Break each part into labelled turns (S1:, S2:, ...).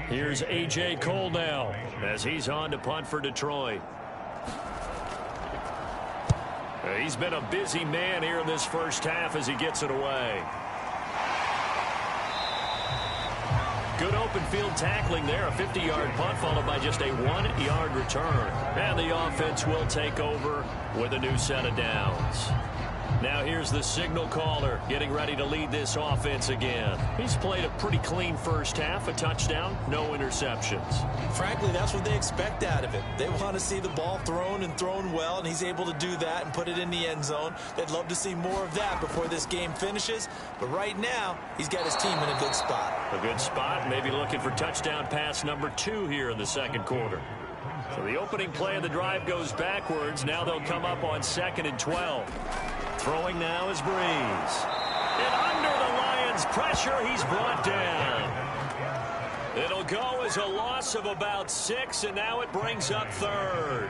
S1: Here's A.J. Cole now as he's on to punt for Detroit. He's been a busy man here in this first half as he gets it away. Good open field tackling there. A 50-yard punt followed by just a 1-yard return. And the offense will take over with a new set of downs. Now here's the signal caller getting ready to lead this offense again. He's played a pretty clean first half, a touchdown, no interceptions.
S2: Frankly, that's what they expect out of it. They want to see the ball thrown and thrown well, and he's able to do that and put it in the end zone. They'd love to see more of that before this game finishes, but right now, he's got his team in a good spot.
S1: A good spot, maybe looking for touchdown pass number 2 here in the second quarter. So the opening play of the drive goes backwards. Now they'll come up on 2nd and 12. Throwing now is Breeze. And under the Lions' pressure, he's brought down. It'll go as a loss of about 6, and now it brings up 3rd.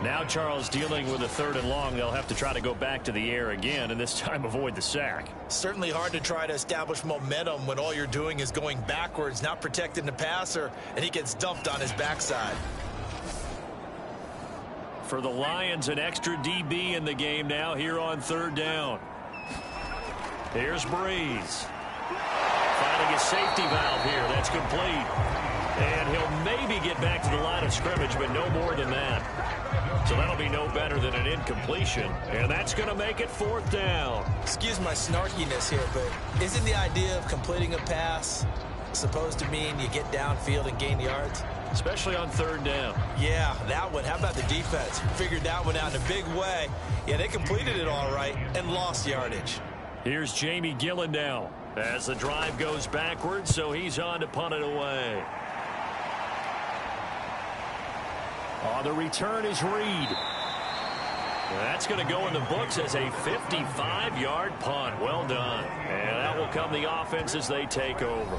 S1: Now Charles dealing with a 3rd and long. They'll have to try to go back to the air again, and this time avoid the sack.
S2: Certainly hard to try to establish momentum when all you're doing is going backwards, not protecting the passer, and he gets dumped on his backside.
S1: For the Lions, an extra DB in the game now here on 3rd down. Here's Breeze. Finding his safety valve here. That's complete. And he'll maybe get back to the line of scrimmage, but no more than that. So that'll be no better than an incompletion. And that's going to make it 4th down.
S2: Excuse my snarkiness here, but isn't the idea of completing a pass supposed to mean you get downfield and gain yards?
S1: Especially on 3rd down.
S2: Yeah, that one. How about the defense? Figured that one out in a big way. Yeah, they completed it all right and lost yardage.
S1: Here's Jamie Gillen now as the drive goes backwards, so he's on to punt it away. The return is Reed. That's going to go in the books as a 55-yard punt. Well done. And that will come the offense as they take over.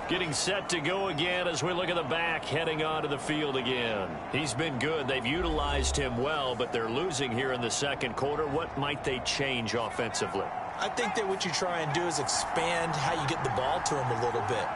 S1: Getting set to go again as we look at the back heading onto the field again. He's been good. They've utilized him well, but they're losing here in the second quarter. What might they change offensively?
S2: I think that what you try and do is expand how you get the ball to him a little bit.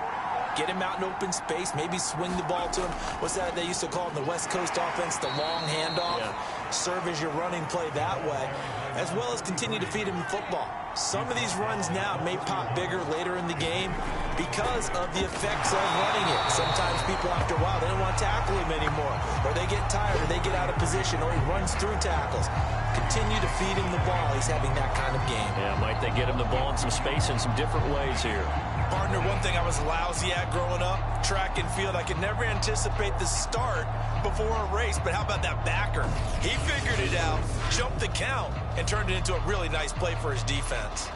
S2: Get him out in open space, maybe swing the ball to him. What's that they used to call in the West Coast offense, the long handoff? Yeah. Serve as your running play that way, as well as continue to feed him football. Some of these runs now may pop bigger later in the game because of the effects of running it. Sometimes people, after a while, they don't want to tackle him anymore, or they get tired, or they get out of position, or he runs through tackles. Continue to feed him the ball. He's having that kind of game.
S1: Yeah, might they get him the ball in some space in some different ways here.
S2: Partner, one thing I was lousy at growing up, track and field, I could never anticipate the start before a race, but how about that backer? He figured it out, jumped the count, and turned it into a really nice play for his defense.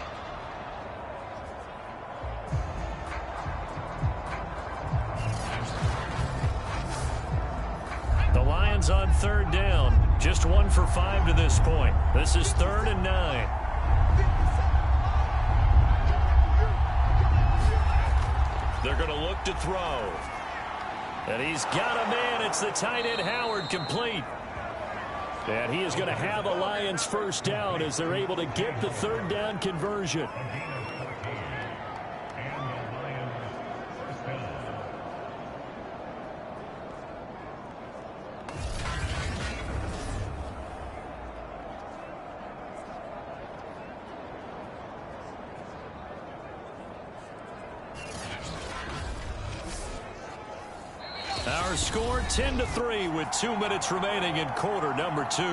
S1: The Lions on 3rd down, just 1 for 5 to this point. This is 3rd and 9. They're going to look to throw. And he's got a man. It's the tight end Howard, complete. And he is going to have a Lions first down as they're able to get the 3rd down conversion. Our score 10-3 with 2 minutes remaining in quarter number 2.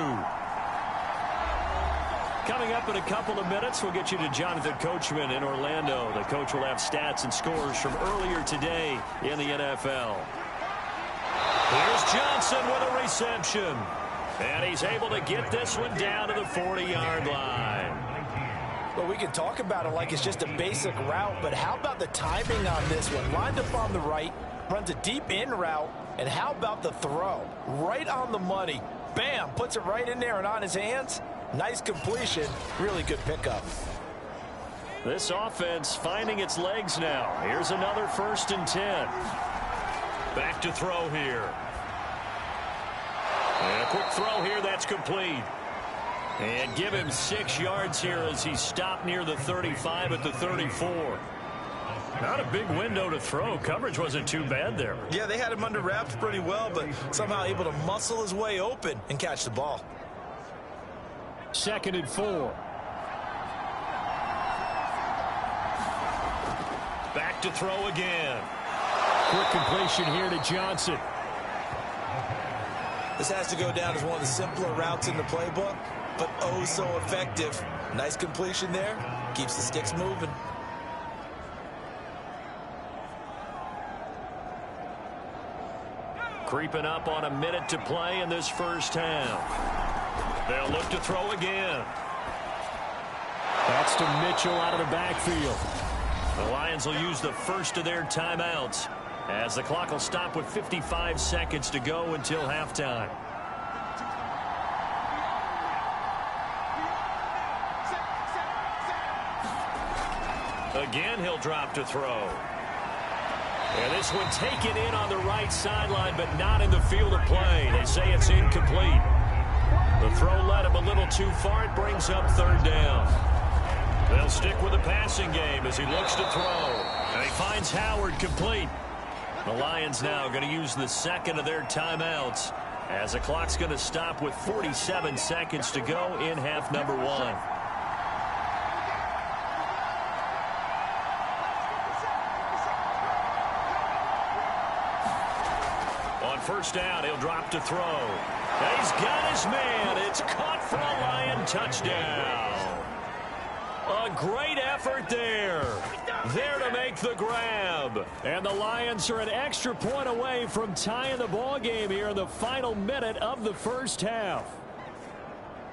S1: Coming up in a couple of minutes, we'll get you to Jonathan Coachman in Orlando. The coach will have stats and scores from earlier today in the NFL. Here's Johnson with a reception. And he's able to get this one down to the 40-yard line.
S2: Well, we can talk about it like it's just a basic route, but how about the timing on this one? Lined up on the right, runs a deep in route, and how about the throw? Right on the money. Bam, puts it right in there and on his hands. Nice completion, really good pickup.
S1: This offense finding its legs now. Here's another 1st and 10. Back to throw here. And a quick throw here, that's complete. And give him 6 yards here as he stopped near the 35 at the 34. Not a big window to throw. Coverage wasn't too bad there.
S2: Yeah, they had him under wraps pretty well, but somehow able to muscle his way open and catch the ball.
S1: 2nd and 4. Back to throw again. Quick completion here to Johnson.
S2: This has to go down as one of the simpler routes in the playbook, but oh so effective. Nice completion there. Keeps the sticks moving.
S1: Creeping up on a minute to play in this first half. They'll look to throw again. That's to Mitchell out of the backfield. The Lions will use the first of their timeouts as the clock will stop with 55 seconds to go until halftime. Again, he'll drop to throw. And this one taken in on the right sideline, but not in the field of play. They say it's incomplete. The throw led him a little too far. It brings up 3rd down. They'll stick with the passing game as he looks to throw. And he finds Howard complete. The Lions now going to use the 2nd of their timeouts as the clock's going to stop with 47 seconds to go in half number 1. First down, he'll drop to throw. And he's got his man. It's caught for a Lion touchdown. A great effort there. There to make the grab. And the Lions are an extra point away from tying the ball game here in the final minute of the first half.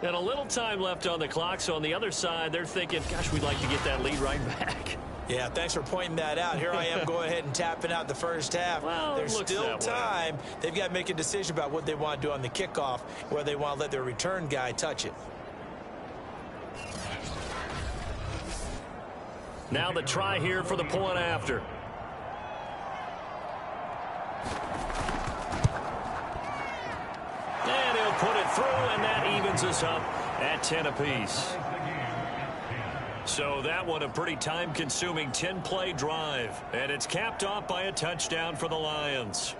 S1: And a little time left on the clock, so on the other side, they're thinking, gosh, we'd like to get that lead right back.
S2: Yeah, thanks for pointing that out. Here I am going ahead and tapping out the first half.
S1: Well,
S2: there's still time. They've got to make a decision about what they want to do on the kickoff, whether they want to let their return guy touch it.
S1: Now the try here for the point after. And he'll put it through, and that evens us up at 10 apiece. So that one a pretty time-consuming 10-play drive. And it's capped off by a touchdown for the Lions.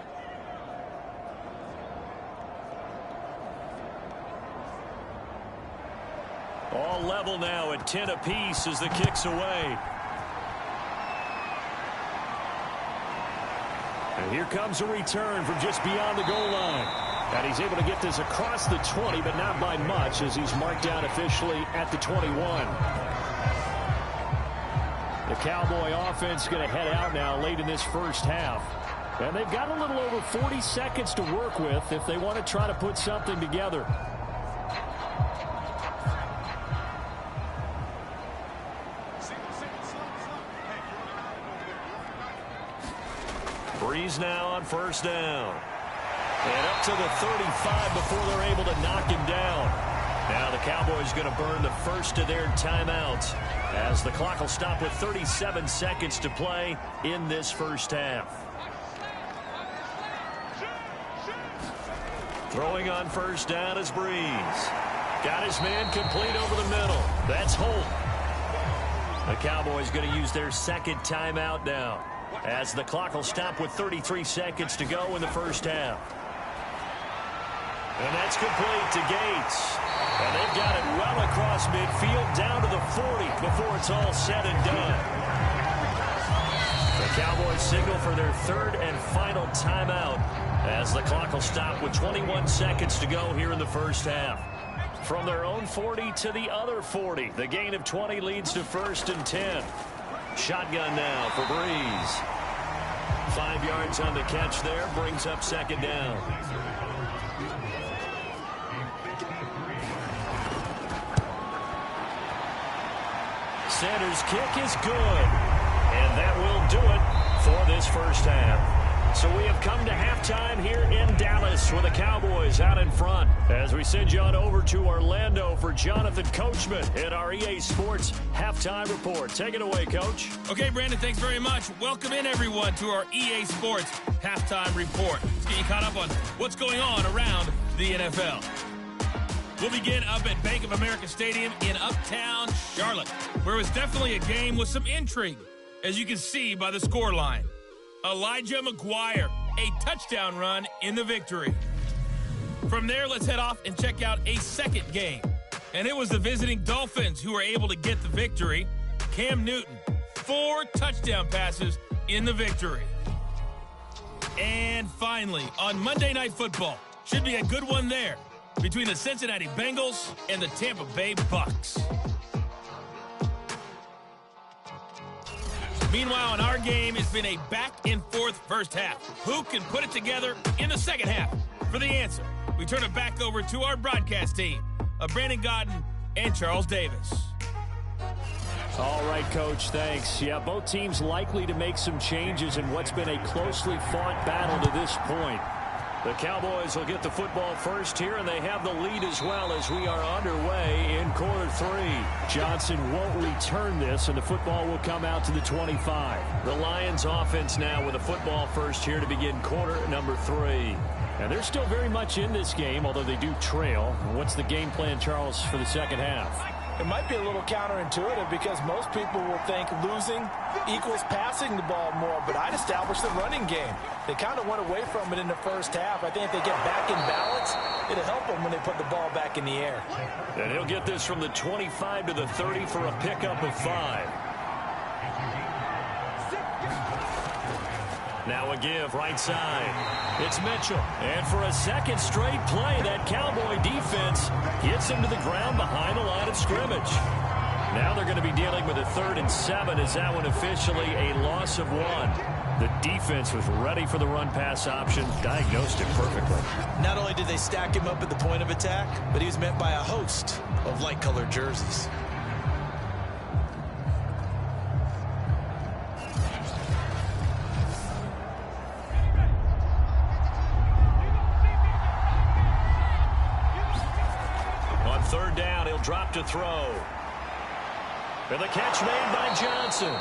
S1: All level now at 10 apiece as the kick's away. And here comes a return from just beyond the goal line. And he's able to get this across the 20, but not by much as he's marked down officially at the 21. The Cowboy offense going to head out now late in this first half. And they've got a little over 40 seconds to work with if they want to try to put something together. Breeze now on first down. And up to the 35 before they're able to knock him down. Now the Cowboys going to burn the first of their timeouts as the clock will stop with 37 seconds to play in this first half. Throwing on first down is Breeze. Got his man complete over the middle. That's Holt. The Cowboys going to use their second timeout now as the clock will stop with 33 seconds to go in the first half. And that's complete to Gates. And they've got it well across midfield down to the 40 before it's all said and done. The Cowboys signal for their third and final timeout as the clock will stop with 21 seconds to go here in the first half. From their own 40 to the other 40. The gain of 20 leads to first and 10. Shotgun now for Breeze. 5 yards on the catch there. Brings up second down. Sanders' kick is good. And that will do it for this first half. So we have come to halftime here in Dallas with the Cowboys out in front as we send you on over to Orlando for Jonathan Coachman in our EA Sports Halftime Report. Take it away, Coach.
S3: Okay, Brandon, thanks very much. Welcome in, everyone, to our EA Sports Halftime Report. Let's get you caught up on what's going on around the NFL. We'll begin up at Bank of America Stadium in Uptown Charlotte, where it was definitely a game with some intrigue. as you can see by the scoreline. Elijah McGuire, a touchdown run in the victory. From there, let's head off and check out a second game. And it was the visiting Dolphins who were able to get the victory. Cam Newton, 4 touchdown passes in the victory. And finally, on Monday Night Football, should be a good one there, between the Cincinnati Bengals and the Tampa Bay Bucks. Meanwhile, in our game, it's been a back-and-forth first half. Who can put it together in the second half? For the answer, we turn it back over to our broadcast team of Brandon Godden and Charles Davis.
S1: All right, Coach, thanks. Yeah, both teams likely to make some changes in what's been a closely fought battle to this point. The Cowboys will get the football first here, and they have the lead as well as we are underway in quarter 3. Johnson won't return this, and the football will come out to the 25. The Lions offense now with the football first here to begin quarter number 3. And they're still very much in this game, although they do trail. What's the game plan, Charles, for the second half?
S2: It might be a little counterintuitive because most people will think losing equals passing the ball more, but I'd establish the running game. They kind of went away from it in the first half. I think if they get back in balance, it'll help them when they put the ball back in the air.
S1: And he'll get this from the 25 to the 30 for a pickup of 5. Now a give right side. It's Mitchell. And for a second straight play, that Cowboy defense gets him to the ground behind the line of scrimmage. Now they're going to be dealing with a 3rd and 7. Is that one officially a loss of 1? The defense was ready for the run-pass option, diagnosed it perfectly.
S2: Not only did they stack him up at the point of attack, but he was met by a host of light-colored jerseys.
S1: Third down, he'll drop to throw. And the catch made by Johnson.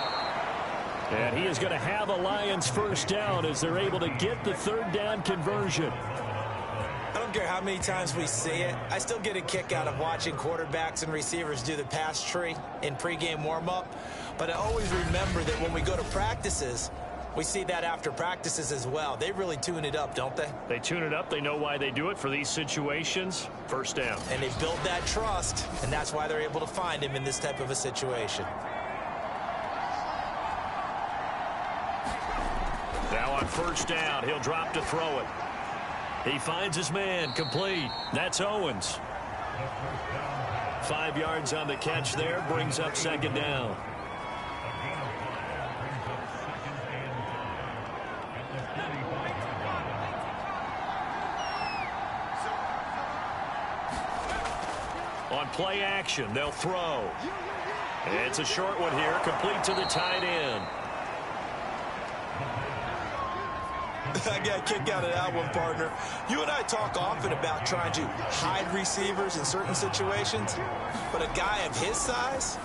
S1: And he is going to have a Lions first down as they're able to get the 3rd down conversion.
S2: I don't care how many times we see it. I still get a kick out of watching quarterbacks and receivers do the pass tree in pregame warm-up. But I always remember that when we go to practices, we see that after practices as well. They really tune it up, don't they?
S1: They tune it up. They know why they do it for these situations. First down.
S2: And they build that trust, and that's why they're able to find him in this type of a situation.
S1: Now on first down, he'll drop to throw it. He finds his man, complete. That's Owens. 5 yards on the catch there, brings up 2nd down. On play action, they'll throw. It's a short one here, complete to the tight end.
S2: I got a kick out of that one, partner. You and I talk often about trying to hide receivers in certain situations, but a guy of his size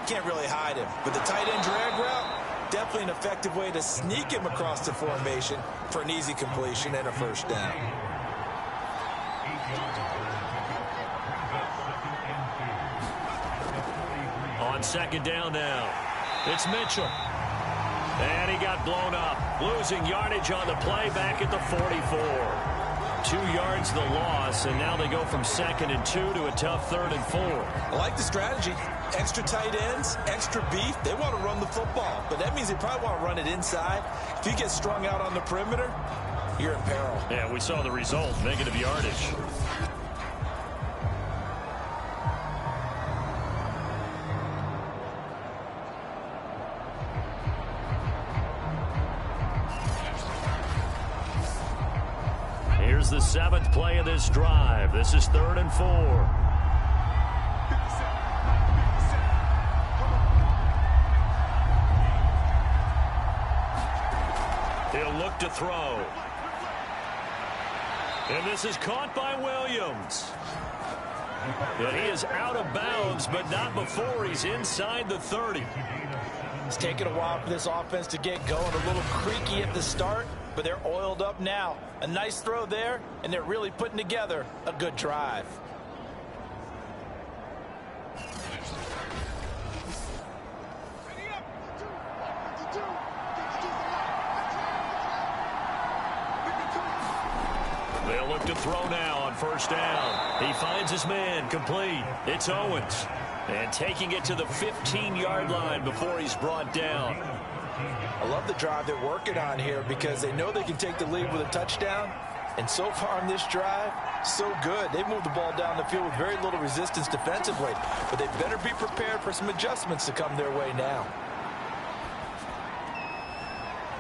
S2: can't really hide him. But the tight end drag route, definitely an effective way to sneak him across the formation for an easy completion and a first down.
S1: On 2nd down now, it's Mitchell. And he got blown up, losing yardage on the play back at the 44. 2 yards the loss, and now they go from 2nd and 2 to a tough 3rd and 4.
S2: I like the strategy. Extra tight ends, extra beef. They want to run the football, but that means they probably want to run it inside. If you get strung out on the perimeter, you're in peril.
S1: Yeah, we saw the result, negative yardage. Here's the 7th play of this drive. This is 3rd and 4. He'll look to throw. And this is caught by Williams. And he is out of bounds, but not before he's inside the 30.
S2: It's taken a while for this offense to get going. A little creaky at the start, but they're oiled up now. A nice throw there, and they're really putting together a good drive.
S1: They'll look to throw now on first down. He finds his man, complete. It's Owens. And taking it to the 15-yard line before he's brought down.
S2: I love the drive they're working on here because they know they can take the lead with a touchdown. And so far on this drive, so good. They've moved the ball down the field with very little resistance defensively. But they better be prepared for some adjustments to come their way now.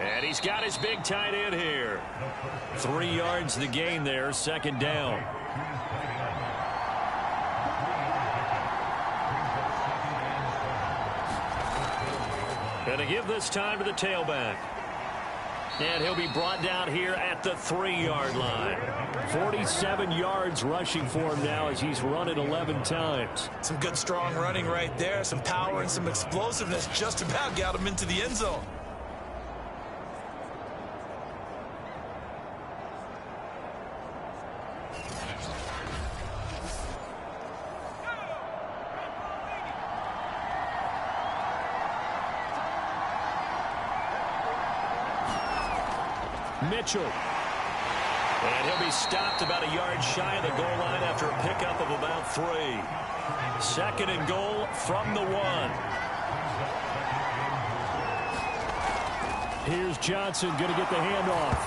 S1: And he's got his big tight end here. 3 yards the gain there, second down. And to give this time to the tailback. And he'll be brought down here at the 3-yard line. 47 yards rushing for him now as he's run it 11 times.
S2: Some good strong running right there. Some power and some explosiveness just about got him into the end zone.
S1: Mitchell. And he'll be stopped about a yard shy of the goal line after a pickup of about 3. Second and goal from the 1. Here's Johnson going to get the handoff.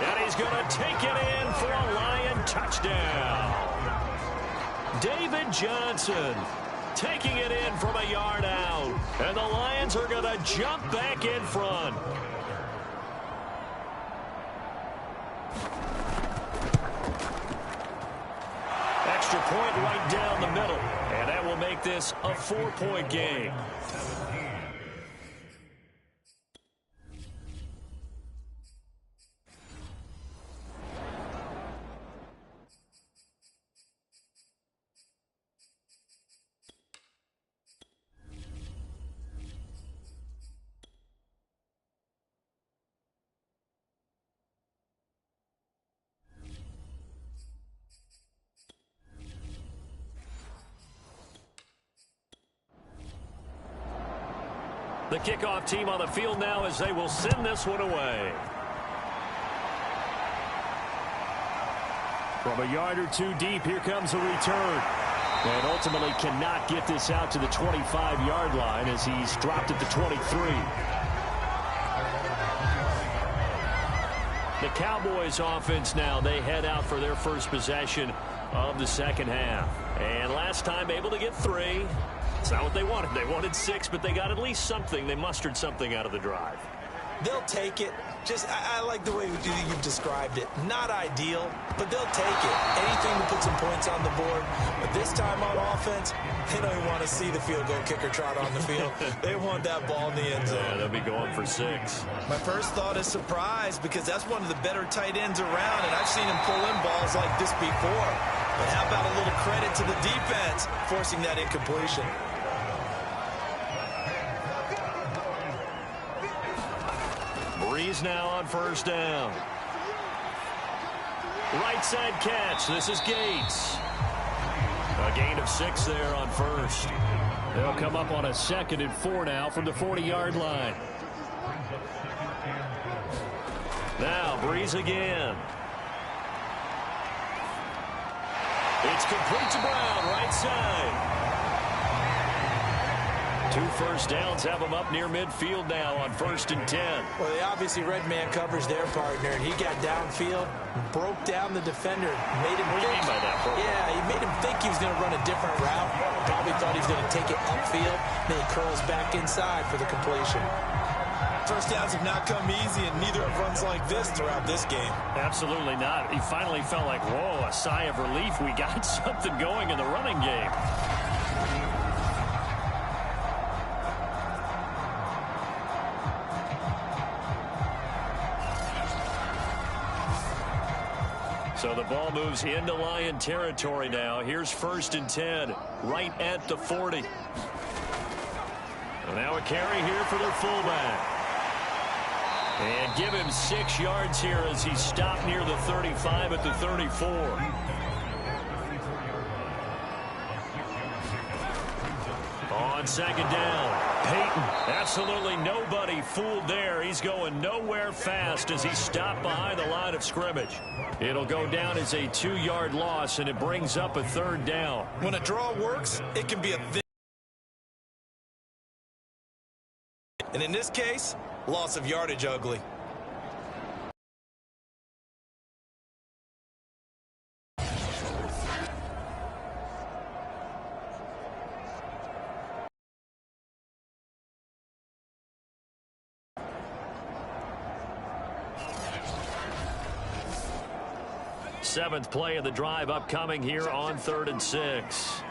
S1: And he's going to take it in for a Lion touchdown. David Johnson taking it in from a yard out. And the Lions are going to jump back in front. Extra point right down the middle. And that will make this a 4-point game. The kickoff team on the field now as they will send this one away. From a yard or 2 deep, here comes a return. And ultimately cannot get this out to the 25-yard line as he's dropped at the 23. The Cowboys offense now, they head out for their first possession of the second half. And last time able to get 3. It's not what they wanted. They wanted 6, but they got at least something. They mustered something out of the drive.
S2: They'll take it. I like the way you've described it. Not ideal, but they'll take it. Anything to put some points on the board. But this time on offense, they don't even want to see the field goal kicker trot on the field. They want that ball in the end zone.
S1: Yeah, they'll be going for 6.
S2: My first thought is surprise because that's one of the better tight ends around, and I've seen him pull in balls like this before. But how about a little credit to the defense forcing that incompletion?
S1: Breeze now on first down. Right side catch. This is Gates. A gain of 6 there on first. They'll come up on a 2nd and 4 now from the 40-yard line. Now Breeze again. It's complete to Brown, right side. 2 first downs have them up near midfield now on 1st and 10.
S2: Well, they obviously red man covers their partner, and he got downfield, broke down the defender, made him
S1: What do you mean by that, bro?
S2: Yeah, he made him think he was going to run a different route. Probably thought he was going to take it upfield. Then he curls back inside for the completion. First downs have not come easy, and neither have runs like this throughout this game.
S1: Absolutely not. He finally felt like, whoa, a sigh of relief. We got something going in the running game. So the ball moves into Lion territory now. Here's 1st and 10, right at the 40. And now a carry here for their fullback. And give him 6 yards here as he stopped near the 35 at the 34. On on second down. Peyton, absolutely nobody fooled there. He's going nowhere fast as he's stopped behind the line of scrimmage. It'll go down as a 2-yard loss, and it brings up a third down.
S2: When a draw works, it can be a thing. And in this case, loss of yardage ugly.
S1: Seventh play of the drive upcoming here on 3rd and 6.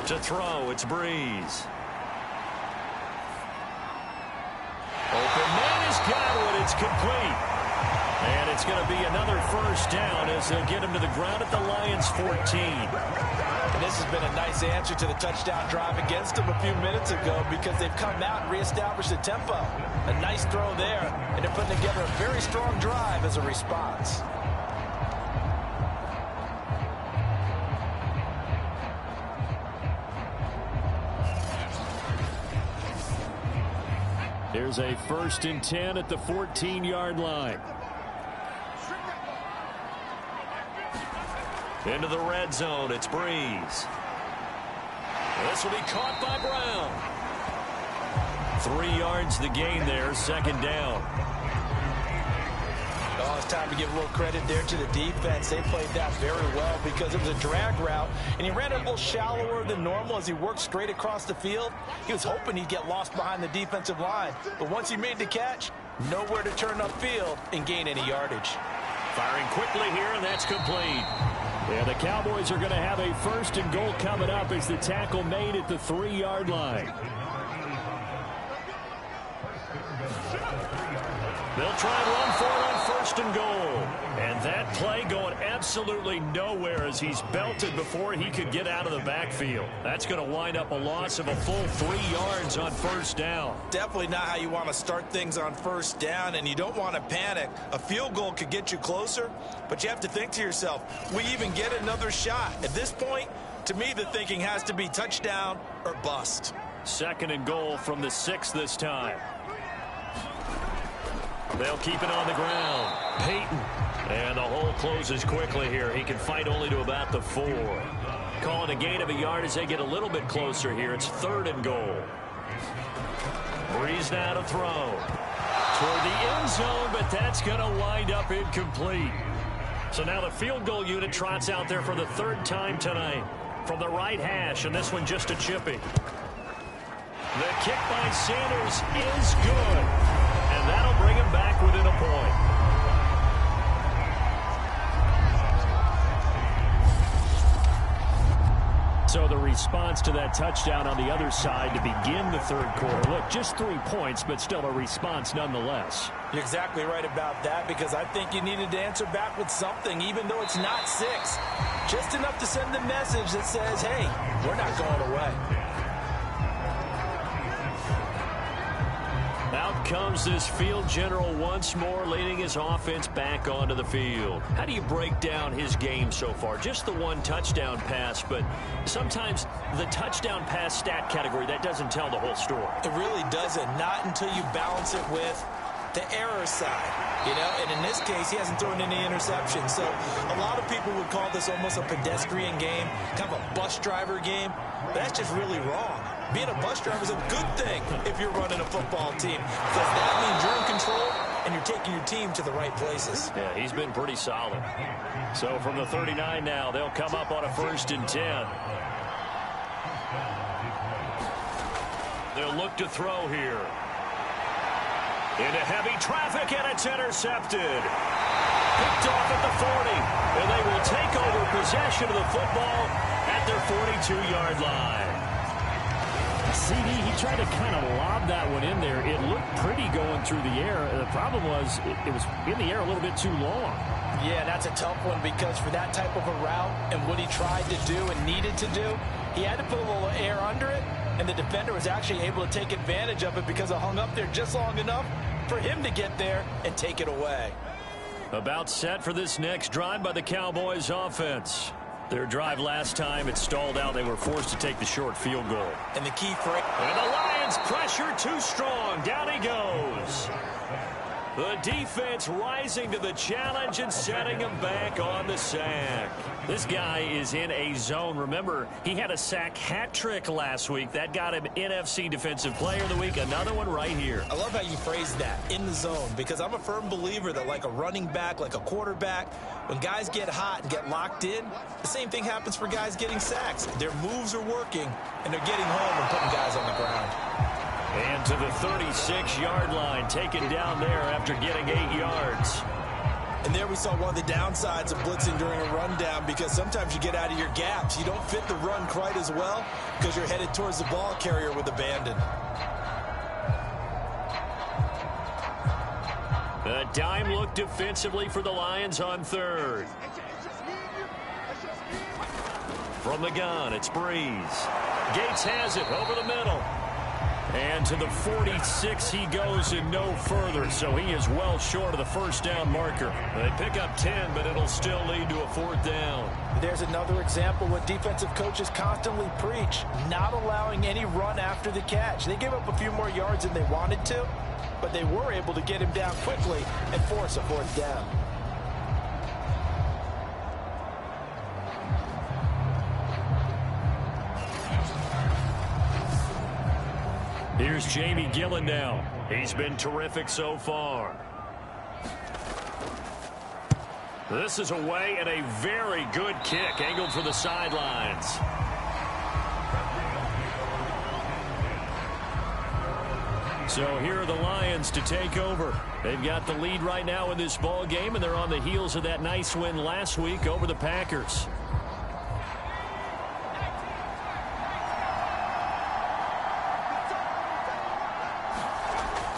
S1: To throw, it's Breeze. Open man has got it. It's complete. And it's going to be another first down as they'll get him to the ground at the Lions' 14.
S2: And this has been a nice answer to the touchdown drive against them a few minutes ago because they've come out and reestablished the tempo. A nice throw there, and they're putting together a very strong drive as a response.
S1: Here's a 1st and 10 at the 14-yard line. Into the red zone, it's Breeze. This will be caught by Brown. 3 yards the gain there, second down.
S2: Oh, it's time to give a little credit there to the defense. They played that very well because it was a drag route, and he ran it a little shallower than normal as he worked straight across the field. He was hoping he'd get lost behind the defensive line, but once he made the catch, nowhere to turn upfield and gain any yardage.
S1: Firing quickly here, and that's complete. Yeah, the Cowboys are going to have a 1st and goal coming up as the tackle made at the 3-yard line. They'll try and run for it on 1st and goal. And that play going absolutely nowhere as he's belted before he could get out of the backfield. That's going to wind up a loss of a full 3 yards on 1st down.
S2: Definitely not how you want to start things on 1st down, and you don't want to panic. A field goal could get you closer, but you have to think to yourself, we even get another shot. At this point, to me, the thinking has to be touchdown or bust.
S1: 2nd and goal from the 6 this time. They'll keep it on the ground. Peyton. And the hole closes quickly here. He can fight only to about the 4. Calling a gain of a yard as they get a little bit closer here. It's 3rd and goal. Breeze now to throw. Toward the end zone, but that's going to wind up incomplete. So now the field goal unit trots out there for the 3rd time tonight. From the right hash, and this one just a chipping. The kick by Sanders is good. And that'll bring him back within a point. So the response to that touchdown on the other side to begin the 3rd quarter. Look, just 3 points, but still a response nonetheless.
S2: You're exactly right about that because I think you needed to answer back with something, even though it's not 6. Just enough to send the message that says, hey, we're not going away.
S1: Out comes this field general once more, leading his offense back onto the field. How do you break down his game so far? Just the 1 touchdown pass, but sometimes the touchdown pass stat category, that doesn't tell the whole story.
S2: It really doesn't, not until you balance it with the error side, you know, and in this case, he hasn't thrown any interceptions. So a lot of people would call this almost a pedestrian game, kind of a bus driver game. But that's just really wrong. Being a bus driver is a good thing if you're running a football team because that means you're in control and you're taking your team to the right places.
S1: Yeah, he's been pretty solid. So from the 39 now, they'll come up on a 1st and 10. They'll look to throw here. Into heavy traffic, and it's intercepted. Picked off at the 40, and they will take over possession of the football at their 42-yard line. CD, he tried to kind of lob that one in there. It looked pretty going through the air. The problem was it was in the air a little bit too long.
S2: Yeah, that's a tough one because for that type of a route and what he tried to do and needed to do, he had to put a little air under it, and the defender was actually able to take advantage of it because it hung up there just long enough for him to get there and take it away.
S1: About set for this next drive by the Cowboys offense. Their drive last time, it stalled out. They were forced to take the short field goal.
S2: And the key for it.
S1: And the Lions pressure too strong. Down he goes. The defense rising to the challenge and setting him back on the sack. This guy is in a zone. Remember, he had a sack hat trick last week. That got him NFC Defensive Player of the Week. Another one right here.
S2: I love how you phrase that, in the zone, because I'm a firm believer that like a running back, like a quarterback, when guys get hot and get locked in, the same thing happens for guys getting sacks. Their moves are working, and they're getting home and putting guys on the ground.
S1: And to the 36-yard line, taken down there after getting 8 yards.
S2: And there we saw one of the downsides of blitzing during a rundown, because sometimes you get out of your gaps. You don't fit the run quite as well because you're headed towards the ball carrier with abandon.
S1: A dime look defensively for the Lions on third. From the gun, it's Breeze. Gates has it over the middle. And to the 46 he goes and no further, so he is well short of the first down marker. They pick up 10, but it'll still lead to a fourth down.
S2: There's another example what defensive coaches constantly preach, not allowing any run after the catch. They gave up a few more yards than they wanted to, but they were able to get him down quickly and force a fourth down.
S1: Here's Jamie Gillen now. He's been terrific so far. This is away and a very good kick angled for the sidelines. So here are the Lions to take over. They've got the lead right now in this ball game, and they're on the heels of that nice win last week over the Packers.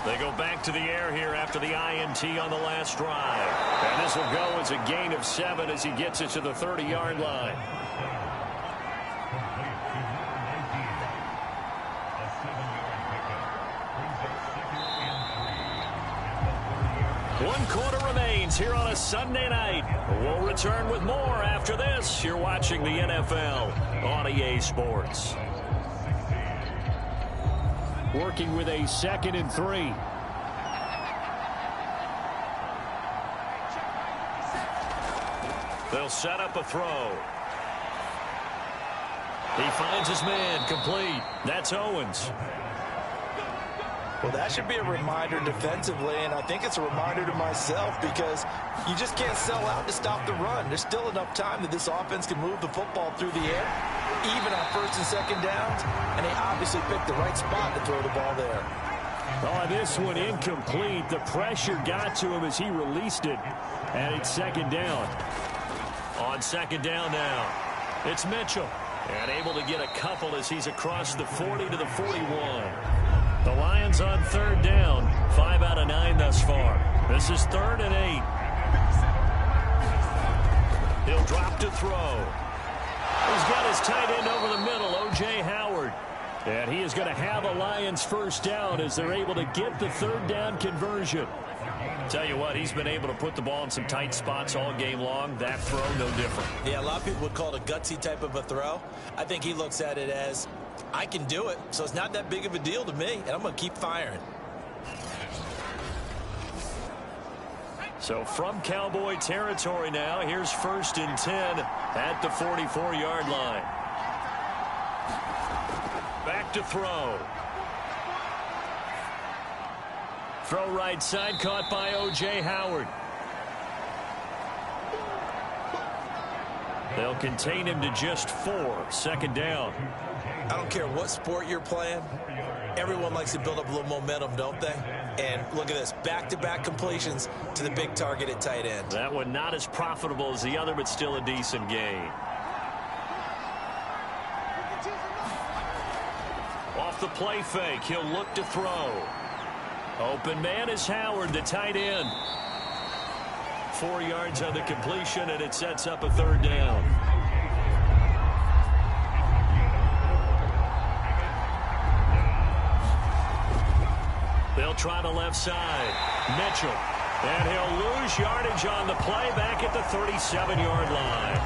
S1: They go back to the air here after the INT on the last drive. And this will go as a gain of 7 as he gets it to the 30-yard line. One quarter remains here on a Sunday night. We'll return with more after this. You're watching the NFL on EA Sports. Working with a 2nd and 3. They'll set up a throw. He finds his man, complete. That's Owens.
S2: Well, that should be a reminder defensively, and I think it's a reminder to myself, because you just can't sell out to stop the run. There's still enough time that this offense can move the football through the air, even on 1st and 2nd downs, and they obviously picked the right spot to throw the ball there.
S1: Oh, this one incomplete. The pressure got to him as he released it, and it's 2nd down. On 2nd down now, it's Mitchell, and able to get a couple as he's across the 40 to the 41. The Lions on 3rd down, 5 out of 9 thus far. This is 3rd and 8. He'll drop to throw. He's got his tight end over the middle, O.J. Howard. And he is going to have a Lions first down as they're able to get the 3rd down conversion. Tell you what, he's been able to put the ball in some tight spots all game long. That throw, no different.
S2: Yeah, a lot of people would call it a gutsy type of a throw. I think he looks at it as, I can do it, so it's not that big of a deal to me, and I'm going to keep firing.
S1: So from Cowboy territory now, here's 1st and 10 at the 44-yard line. Back to throw. Throw right side, caught by O.J. Howard. They'll contain him to just 4, 2nd down.
S2: I don't care what sport you're playing. Everyone likes to build up a little momentum, don't they? And look at this, back-to-back completions to the big target at tight end.
S1: That one not as profitable as the other, but still a decent gain. Off the play fake, he'll look to throw. Open man is Howard, the tight end. 4 yards on the completion, and it sets up a 3rd down. They'll try the left side. Mitchell. And he'll lose yardage on the play back at the 37-yard line.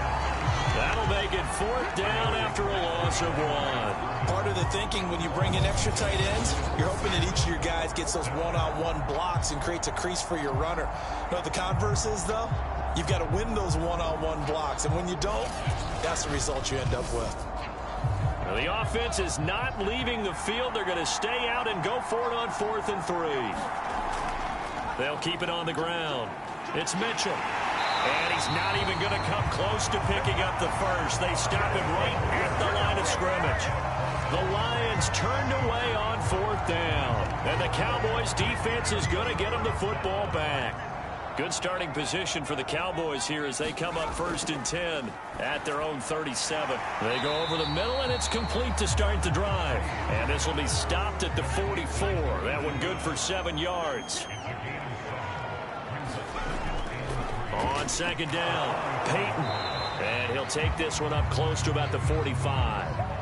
S1: That'll make it 4th down after a loss of 1.
S2: Part of the thinking when you bring in extra tight ends, you're hoping that each of your guys gets those one-on-one blocks and creates a crease for your runner. You know what the converse is, though? You've got to win those one-on-one blocks, and when you don't, that's the result you end up with.
S1: Now the offense is not leaving the field. They're going to stay out and go for it on 4th and 3. They'll keep it on the ground. It's Mitchell. And he's not even going to come close to picking up the first. They stop him right at the line of scrimmage. The Lions turned away on 4th down. And the Cowboys defense is going to get them the football back. Good starting position for the Cowboys here as they come up 1st and 10 at their own 37. They go over the middle, and it's complete to start the drive. And this will be stopped at the 44. That one good for 7 yards. On 2nd down, Peyton. And he'll take this one up close to about the 45.